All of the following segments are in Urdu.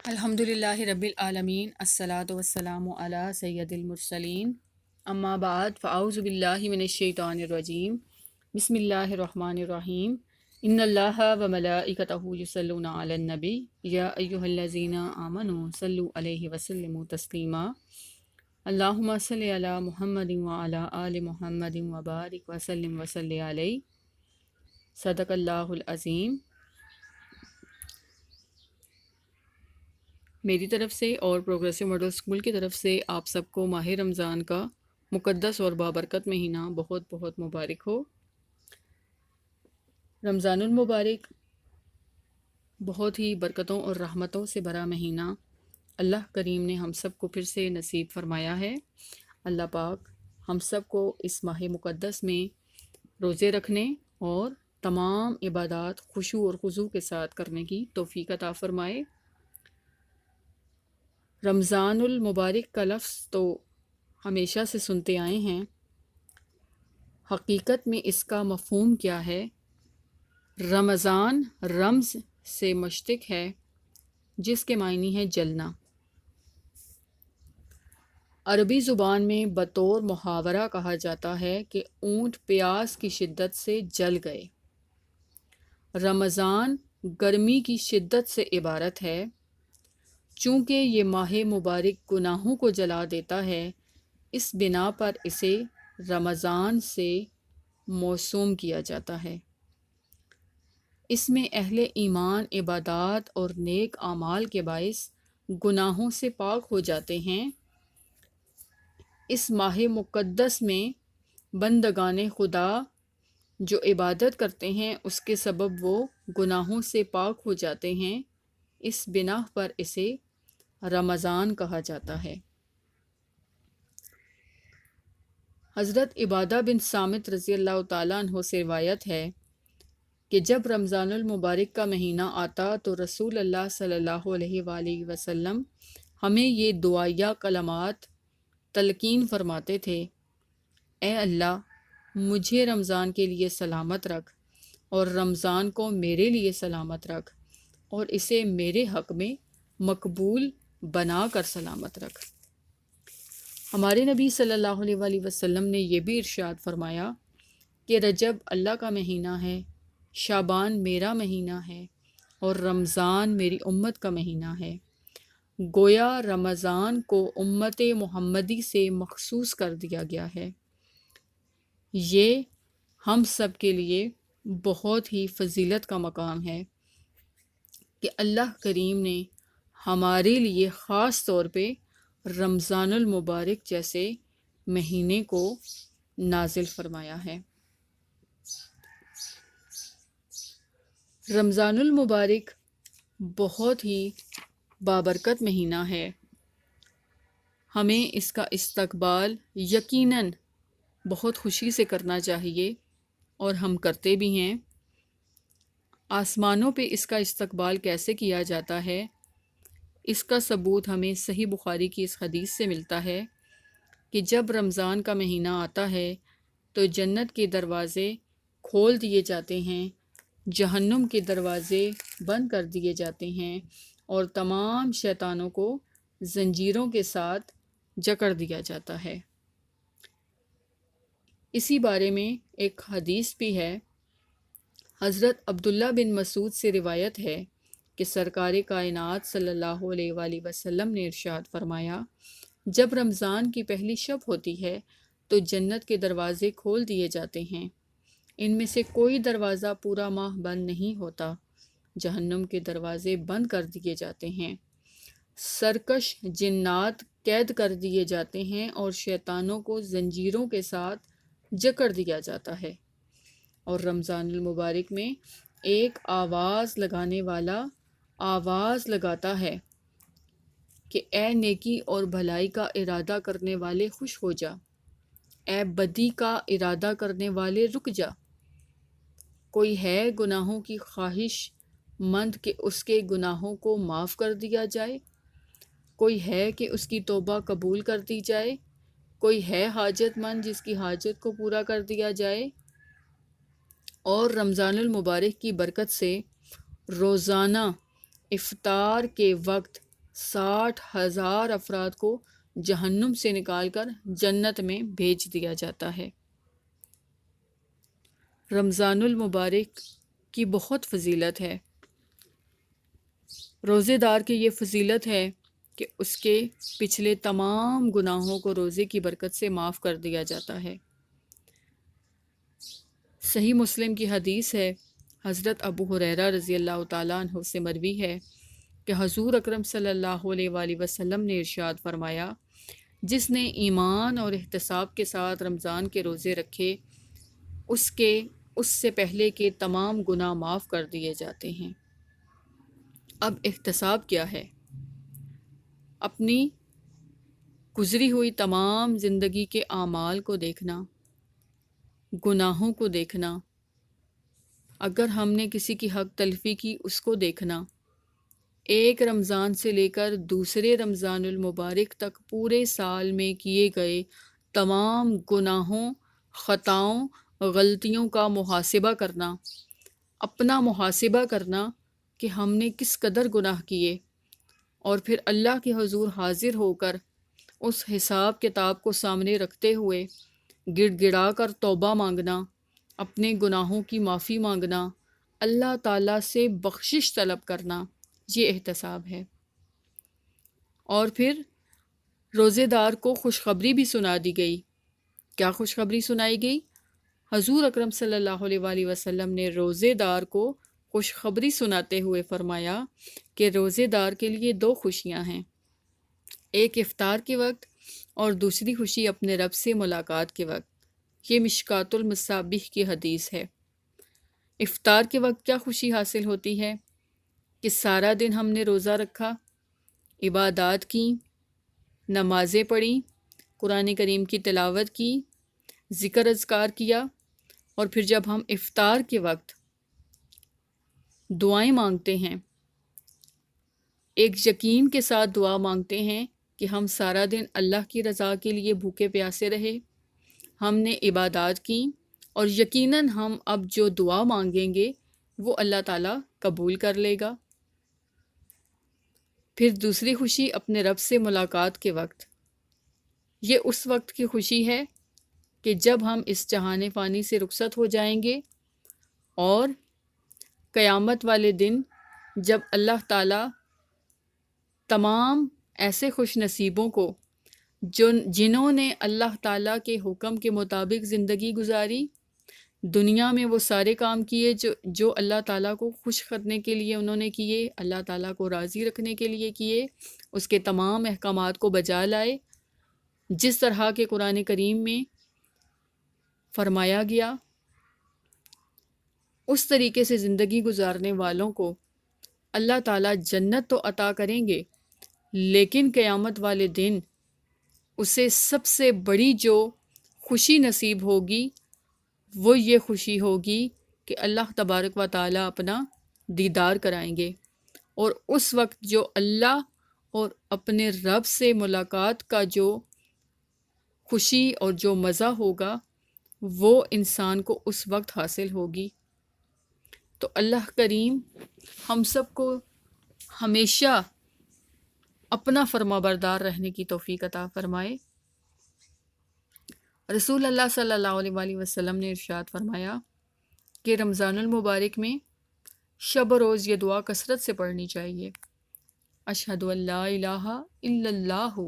الحمد للہ رب العالمین الصلاۃ والسلام علی سید المرسلین اما بعد فاعوذ باللہ من الشیطان الرجیم بسم اللہ الرحمن الرحیم ان اللہ و ملائکتہ یصلون علی النبی یا ایہا الذین آمنوا صلوا علیہ وسلموا تسلیما اللہم صلی علی محمد وعلی آل محمد وبارک وسلم وصلی علیہ صدق اللہ العظیم۔ میری طرف سے اور پروگریسو ماڈل اسکول کی طرف سے آپ سب کو ماہ رمضان کا مقدس اور بابرکت مہینہ بہت بہت مبارک ہو۔ رمضان المبارک بہت ہی برکتوں اور رحمتوں سے بھرا مہینہ اللہ کریم نے ہم سب کو پھر سے نصیب فرمایا ہے۔ اللہ پاک ہم سب کو اس ماہ مقدس میں روزے رکھنے اور تمام عبادات خشوع اور خضوع کے ساتھ کرنے کی توفیق عطا فرمائے۔ رمضان المبارک کا لفظ تو ہمیشہ سے سنتے آئے ہیں، حقیقت میں اس کا مفہوم کیا ہے؟ رمضان رمز سے مشتق ہے جس کے معنی ہے جلنا۔ عربی زبان میں بطور محاورہ کہا جاتا ہے کہ اونٹ پیاس کی شدت سے جل گئے۔ رمضان گرمی کی شدت سے عبارت ہے۔ چونکہ یہ ماہ مبارک گناہوں کو جلا دیتا ہے، اس بنا پر اسے رمضان سے موسوم کیا جاتا ہے۔ اس میں اہل ایمان عبادات اور نیک اعمال کے باعث گناہوں سے پاک ہو جاتے ہیں۔ اس ماہ مقدس میں بندگان خدا جو عبادت کرتے ہیں اس کے سبب وہ گناہوں سے پاک ہو جاتے ہیں، اس بنا پر اسے رمضان کہا جاتا ہے۔ حضرت عبادہ بن صامت رضی اللہ تعالیٰ عنہ سے روایت ہے کہ جب رمضان المبارک کا مہینہ آتا تو رسول اللہ صلی اللہ علیہ وآلہ وسلم ہمیں یہ دعائیہ کلمات تلقین فرماتے تھے: اے اللہ، مجھے رمضان کے لیے سلامت رکھ اور رمضان کو میرے لیے سلامت رکھ اور اسے میرے حق میں مقبول بنا کر سلامت رکھ۔ ہمارے نبی صلی اللہ علیہ وآلہ وسلم نے یہ بھی ارشاد فرمایا کہ رجب اللہ کا مہینہ ہے، شعبان میرا مہینہ ہے اور رمضان میری امت کا مہینہ ہے۔ گویا رمضان کو امت محمدی سے مخصوص کر دیا گیا ہے۔ یہ ہم سب کے لیے بہت ہی فضیلت کا مقام ہے کہ اللہ کریم نے ہمارے لیے خاص طور پہ رمضان المبارک جیسے مہینے کو نازل فرمایا ہے۔ رمضان المبارک بہت ہی بابرکت مہینہ ہے۔ ہمیں اس کا استقبال یقیناً بہت خوشی سے کرنا چاہیے اور ہم کرتے بھی ہیں۔ آسمانوں پہ اس کا استقبال کیسے کیا جاتا ہے، اس کا ثبوت ہمیں صحیح بخاری کی اس حدیث سے ملتا ہے کہ جب رمضان کا مہینہ آتا ہے تو جنت کے دروازے کھول دیے جاتے ہیں، جہنم کے دروازے بند کر دیے جاتے ہیں اور تمام شیطانوں کو زنجیروں کے ساتھ جکڑ دیا جاتا ہے۔ اسی بارے میں ایک حدیث بھی ہے۔ حضرت عبداللہ بن مسعود سے روایت ہے کہ سرکار کائنات صلی اللہ علیہ وآلہ وسلم نے ارشاد فرمایا، جب رمضان کی پہلی شب ہوتی ہے تو جنت کے دروازے کھول دیے جاتے ہیں، ان میں سے کوئی دروازہ پورا ماہ بند نہیں ہوتا، جہنم کے دروازے بند کر دیے جاتے ہیں، سرکش جنات قید کر دیے جاتے ہیں اور شیطانوں کو زنجیروں کے ساتھ جکڑ دیا جاتا ہے، اور رمضان المبارک میں ایک آواز لگانے والا آواز لگاتا ہے کہ اے نیکی اور بھلائی کا ارادہ کرنے والے خوش ہو جا، اے بدی کا ارادہ کرنے والے رک جا۔ کوئی ہے گناہوں کی خواہش مند کہ اس کے گناہوں کو معاف کر دیا جائے؟ کوئی ہے کہ اس کی توبہ قبول کر دی جائے؟ کوئی ہے حاجت مند جس کی حاجت کو پورا کر دیا جائے؟ اور رمضان المبارک کی برکت سے روزانہ افطار کے وقت 60,000 افراد کو جہنم سے نکال کر جنت میں بھیج دیا جاتا ہے۔ رمضان المبارک کی بہت فضیلت ہے۔ روزے دار کی یہ فضیلت ہے کہ اس کے پچھلے تمام گناہوں کو روزے کی برکت سے معاف کر دیا جاتا ہے۔ صحیح مسلم کی حدیث ہے، حضرت ابو ہریرہ رضی اللہ تعالیٰ عنہ سے مروی ہے کہ حضور اکرم صلی اللہ علیہ وآلہ وسلم نے ارشاد فرمایا، جس نے ایمان اور احتساب کے ساتھ رمضان کے روزے رکھے اس سے پہلے کے تمام گناہ معاف کر دیے جاتے ہیں۔ اب احتساب کیا ہے؟ اپنی گزری ہوئی تمام زندگی کے اعمال کو دیکھنا، گناہوں کو دیکھنا، اگر ہم نے کسی کی حق تلفی کی اس کو دیکھنا، ایک رمضان سے لے کر دوسرے رمضان المبارک تک پورے سال میں کیے گئے تمام گناہوں، خطاؤں، غلطیوں کا محاسبہ کرنا، اپنا محاسبہ کرنا کہ ہم نے کس قدر گناہ کیے، اور پھر اللہ کے حضور حاضر ہو کر اس حساب کتاب کو سامنے رکھتے ہوئے گڑ گڑا کر توبہ مانگنا، اپنے گناہوں کی معافی مانگنا، اللہ تعالیٰ سے بخشش طلب کرنا، یہ احتساب ہے۔ اور پھر روزے دار کو خوشخبری بھی سنا دی گئی۔ کیا خوشخبری سنائی گئی؟ حضور اکرم صلی اللہ علیہ وآلہ وسلم نے روزے دار کو خوشخبری سناتے ہوئے فرمایا کہ روزے دار کے لیے 2 خوشیاں ہیں، ایک افطار کے وقت اور دوسری خوشی اپنے رب سے ملاقات کے وقت۔ یہ مشکات المصابیح کی حدیث ہے۔ افطار کے وقت کیا خوشی حاصل ہوتی ہے کہ سارا دن ہم نے روزہ رکھا، عبادات کی، نمازیں پڑھیں، قرآن کریم کی تلاوت کی، ذکر اذکار کیا، اور پھر جب ہم افطار کے وقت دعائیں مانگتے ہیں، ایک یقین کے ساتھ دعا مانگتے ہیں کہ ہم سارا دن اللہ کی رضا کے لیے بھوکے پیاسے رہے، ہم نے عبادات کی، اور یقیناً ہم اب جو دعا مانگیں گے وہ اللہ تعالیٰ قبول کر لے گا۔ پھر دوسری خوشی اپنے رب سے ملاقات کے وقت۔ یہ اس وقت کی خوشی ہے کہ جب ہم اس جہان فانی سے رخصت ہو جائیں گے، اور قیامت والے دن جب اللہ تعالیٰ تمام ایسے خوش نصیبوں کو جنہوں نے اللہ تعالیٰ کے حکم کے مطابق زندگی گزاری، دنیا میں وہ سارے کام کیے جو اللہ تعالیٰ کو خوش کرنے کے لیے انہوں نے کیے، اللہ تعالیٰ کو راضی رکھنے کے لیے کیے، اس کے تمام احکامات کو بجا لائے جس طرح کے قرآن کریم میں فرمایا گیا، اس طریقے سے زندگی گزارنے والوں کو اللہ تعالیٰ جنت تو عطا کریں گے، لیکن قیامت والے دن اسے سب سے بڑی جو خوشی نصیب ہوگی وہ یہ خوشی ہوگی کہ اللہ تبارک و تعالیٰ اپنا دیدار کرائیں گے، اور اس وقت جو اللہ اور اپنے رب سے ملاقات کا جو خوشی اور جو مزہ ہوگا وہ انسان کو اس وقت حاصل ہوگی۔ تو اللہ کریم ہم سب کو ہمیشہ اپنا فرما بردار رہنے کی توفیق عطا فرمائے۔ رسول اللہ صلی اللہ علیہ وآلہ وسلم نے ارشاد فرمایا کہ رمضان المبارک میں شب و روز یہ دعا کثرت سے پڑھنی چاہیے، اشہد ان لا الہ الا اللہ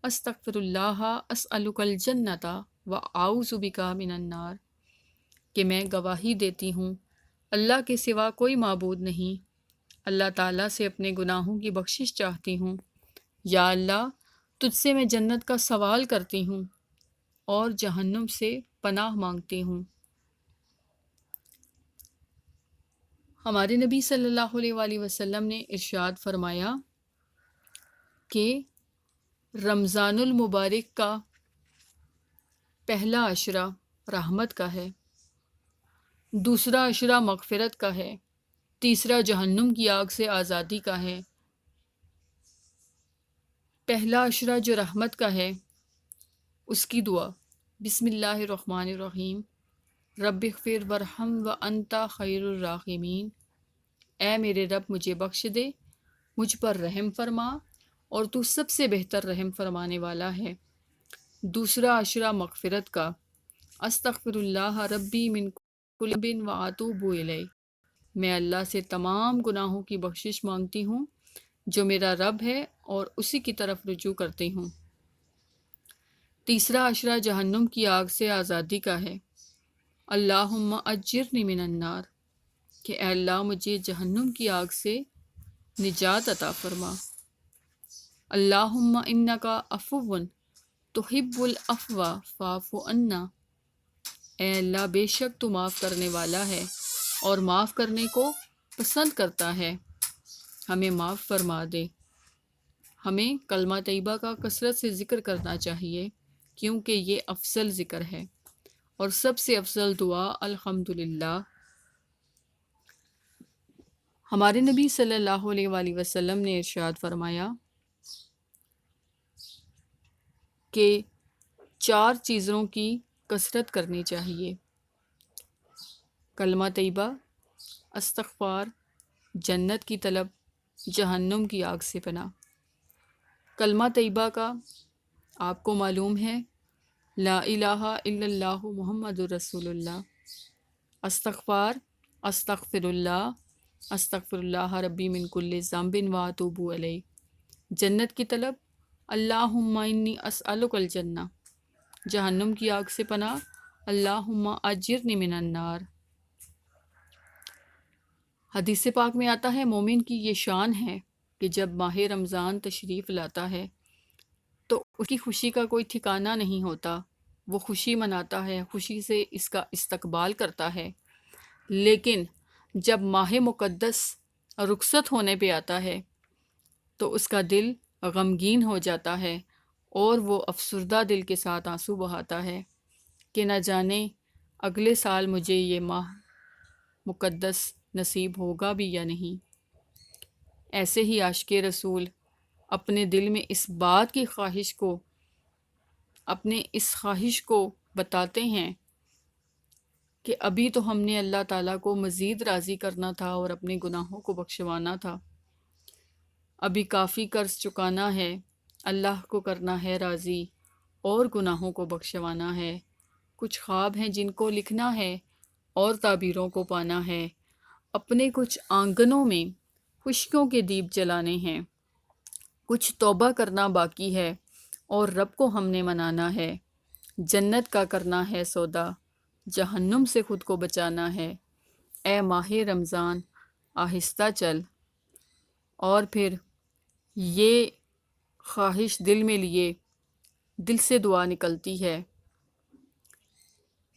استغفر اللہ اسألک الجنۃ واعوذ بک من النار، کہ میں گواہی دیتی ہوں اللہ کے سوا کوئی معبود نہیں، اللہ تعالیٰ سے اپنے گناہوں کی بخشش چاہتی ہوں، یا اللہ تجھ سے میں جنت کا سوال کرتی ہوں اور جہنم سے پناہ مانگتی ہوں۔ ہمارے نبی صلی اللہ علیہ وآلہ وسلم نے ارشاد فرمایا کہ رمضان المبارک کا پہلا عشرہ رحمت کا ہے، دوسرا عشرہ مغفرت کا ہے، تیسرا جہنم کی آگ سے آزادی کا ہے۔ پہلا عشرہ جو رحمت کا ہے اس کی دعا بسم اللہ الرحمن الرحیم، رب اغفر وارحم وانت خیر الراحمین، اے میرے رب مجھے بخش دے، مجھ پر رحم فرما، اور تو سب سے بہتر رحم فرمانے والا ہے۔ دوسرا عشرہ مغفرت کا، استغفر اللہ ربی من کل ذنب واتوب الیہ، میں اللہ سے تمام گناہوں کی بخشش مانگتی ہوں جو میرا رب ہے اور اسی کی طرف رجوع کرتی ہوں۔ تیسرا عشرہ جہنم کی آگ سے آزادی کا ہے، اللہم اجرنی من النار، کہ اے اللہ مجھے جہنم کی آگ سے نجات عطا فرما۔ اللہم انکا عفو تحب العفو فاعف عنا، اے اللہ بے شک تو معاف کرنے والا ہے اور معاف کرنے کو پسند کرتا ہے، ہمیں معاف فرما دے۔ ہمیں کلمہ طیبہ کا کثرت سے ذکر کرنا چاہیے کیونکہ یہ افضل ذکر ہے، اور سب سے افضل دعا الحمدللہ۔ ہمارے نبی صلی اللہ علیہ وآلہ وسلم نے ارشاد فرمایا کہ 4 چیزوں کی کثرت کرنی چاہیے: کلمہ طیبہ، استغفار، جنت کی طلب، جہنم کی آگ سے پناہ۔ کلمہ طیبہ کا آپ کو معلوم ہے، لا الہ الا اللہ محمد رسول اللہ۔ استغفار، استغفر اللہ ربی من کل ذنب واتوب الیہ۔ جنت کی طلب، اللہم انی اسألک الجنہ۔ جہنم کی آگ سے پناہ، اللہم اجرنی من النار۔ حدیث پاک میں آتا ہے مومن کی یہ شان ہے کہ جب ماہ رمضان تشریف لاتا ہے تو اس کی خوشی کا کوئی ٹھکانہ نہیں ہوتا، وہ خوشی مناتا ہے، خوشی سے اس کا استقبال کرتا ہے، لیکن جب ماہ مقدس رخصت ہونے پہ آتا ہے تو اس کا دل غمگین ہو جاتا ہے اور وہ افسردہ دل کے ساتھ آنسو بہاتا ہے کہ نہ جانے اگلے سال مجھے یہ ماہ مقدس نصیب ہوگا بھی یا نہیں۔ ایسے ہی عاشق رسول اپنے دل میں اس بات کی خواہش کو، اپنے اس خواہش کو بتاتے ہیں کہ ابھی تو ہم نے اللہ تعالیٰ کو مزید راضی کرنا تھا اور اپنے گناہوں کو بخشوانا تھا، ابھی کافی قرض چکانا ہے، اللہ کو کرنا ہے راضی اور گناہوں کو بخشوانا ہے، کچھ خواب ہیں جن کو لکھنا ہے اور تعبیروں کو پانا ہے، اپنے کچھ آنگنوں میں خوشیوں کے دیپ جلانے ہیں، کچھ توبہ کرنا باقی ہے اور رب کو ہم نے منانا ہے، جنت کا کرنا ہے سودا، جہنم سے خود کو بچانا ہے۔ اے ماہ رمضان آہستہ چل، اور پھر یہ خواہش دل میں لیے دل سے دعا نکلتی ہے۔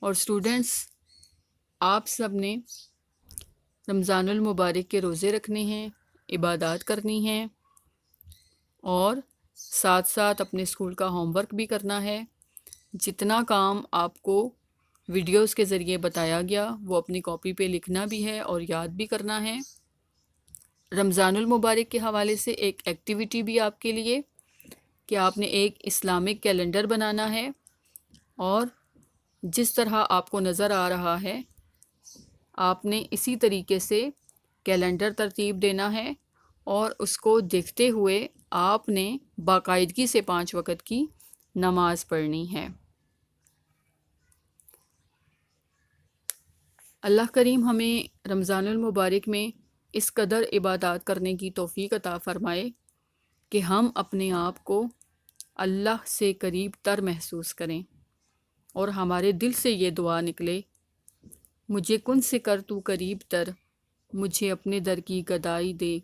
اور اسٹوڈنٹس، آپ سب نے رمضان المبارک کے روزے رکھنے ہیں، عبادات کرنی ہیں، اور ساتھ ساتھ اپنے اسکول کا ہوم ورک بھی کرنا ہے۔ جتنا کام آپ کو ویڈیوز کے ذریعے بتایا گیا وہ اپنی کاپی پہ لکھنا بھی ہے اور یاد بھی کرنا ہے۔ رمضان المبارک کے حوالے سے ایک ایکٹیویٹی بھی آپ کے لیے کہ آپ نے ایک اسلامک کیلنڈر بنانا ہے، اور جس طرح آپ کو نظر آ رہا ہے آپ نے اسی طریقے سے کیلنڈر ترتیب دینا ہے، اور اس کو دیکھتے ہوئے آپ نے باقاعدگی سے 5 وقت کی نماز پڑھنی ہے۔ اللہ کریم ہمیں رمضان المبارک میں اس قدر عبادات کرنے کی توفیق عطا فرمائے کہ ہم اپنے آپ کو اللہ سے قریب تر محسوس کریں، اور ہمارے دل سے یہ دعا نکلے، مجھے کن سے کر تو قریب تر، مجھے اپنے در کی گدائی دے،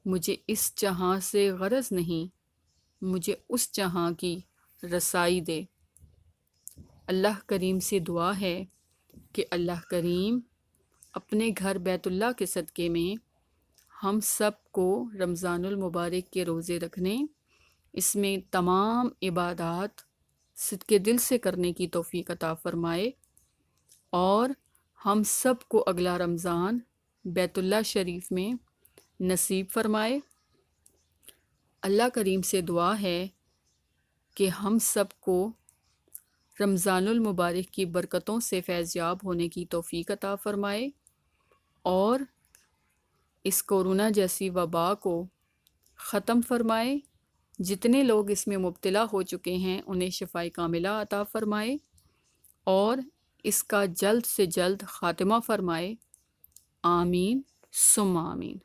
مجھے اس جہاں سے غرض نہیں، مجھے اس جہاں کی رسائی دے۔ اللہ کریم سے دعا ہے کہ اللہ کریم اپنے گھر بیت اللہ کے صدقے میں ہم سب کو رمضان المبارک کے روزے رکھنے، اس میں تمام عبادات صدقے دل سے کرنے کی توفیق عطا فرمائے، اور ہم سب کو اگلا رمضان بیت اللہ شریف میں نصیب فرمائے۔ اللہ کریم سے دعا ہے کہ ہم سب کو رمضان المبارک کی برکتوں سے فیض یاب ہونے کی توفیق عطا فرمائے، اور اس کورونا جیسی وبا کو ختم فرمائے، جتنے لوگ اس میں مبتلا ہو چکے ہیں انہیں شفائے کاملہ عطا فرمائے اور اس کا جلد سے جلد خاتمہ فرمائے۔ آمین ثم آمین۔